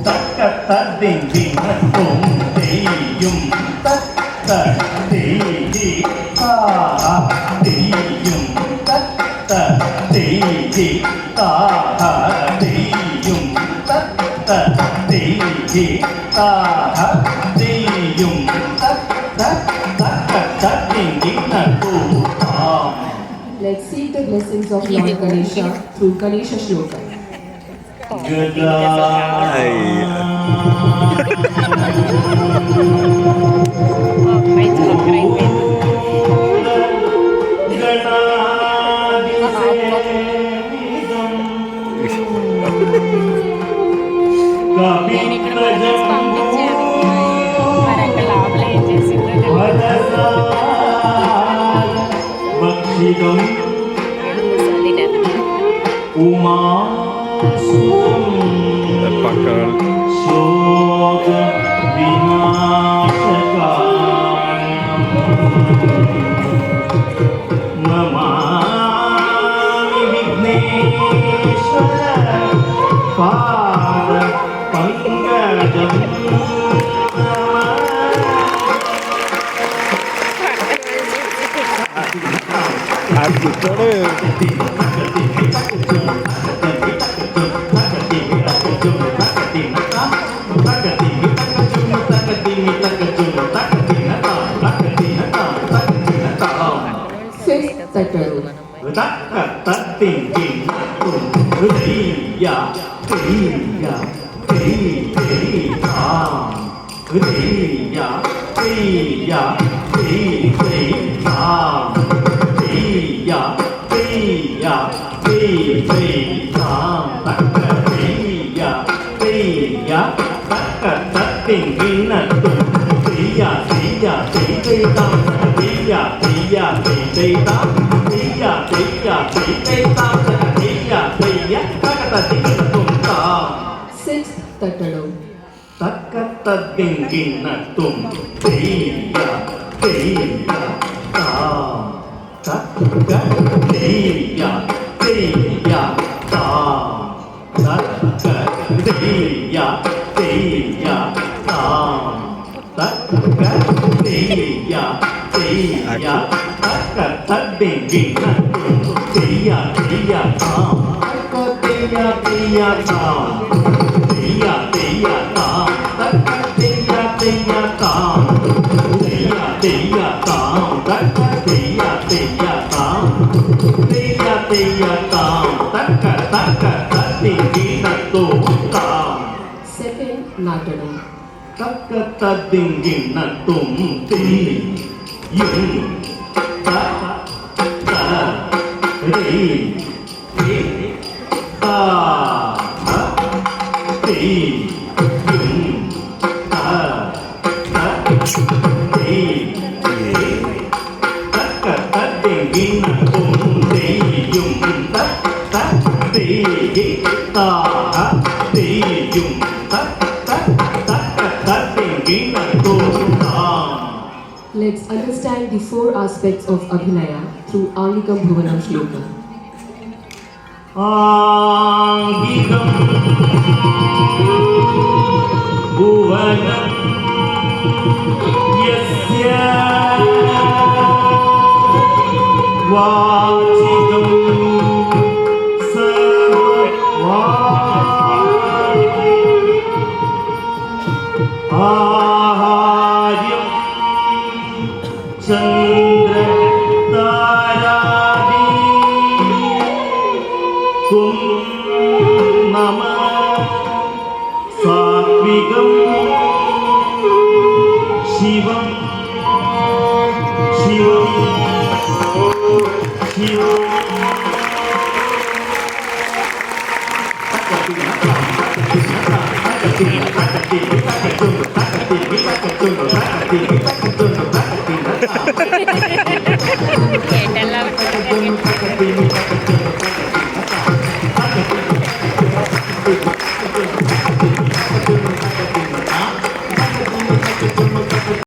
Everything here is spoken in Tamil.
தக்கத்த திங்கினத்தும் தெய்யும் தத்த தெய்தி தாஹ தெய்யும் தத்த தெய்தி தாஹ தெய்யும் தத்த தெய்தி தாஹ தெய்யும் தத்த தக்கத்த திங்கினத்தும் தாம். Let's seek the blessings of Lord Ganesha through Ganesha Shloka. May talk right with. నేను ఇక్కడ ఫొటోస్ పంపించాను మరి అక్కడ లోపల ఏం చేసిందో ఉమా శోక వినాశకారణం నమామి విఘ్నేశ్వర పాద పంకజం. Fifth Tataru. Sixth Tataru. தக்கத்தத்திங்கினத்தும் தெய்ய தெய்ய தாம் தக்க தெய்ய தெய்ய தாம் தக்க தெய்ய தெய்ய தாம் தக்க தெய்ய தெய்ய தக்கத்தத்திங்கினத்தும் தெய்ய தெய்ய தாம் தக்க தெய்ய தெய்ய தாம் தெய்ய தெய்ய தாம் தக்க தெய்ய தெய்ய தாம் தெய்ய தெய்ய தாம் தக்க தெய்ய தெய்ய தாம் தெய்ய தெய்ய தாம் தக்க தக்க தத்திங்கினத்தும் தாம். Second Nataru. தக்க தத்திங்கினத்தும் தெய்யும் தக்க தெய்ய தா Let's understand the four aspects of Abhinaya through Angikam Bhuvanam Shloka. ஆங்கிகம் புவனம் யஸ்ய வாசிகம் ஆஹார்யம் சந்திர தாராதி நம சாத்விகம் சிவம் சிவம் சிவம்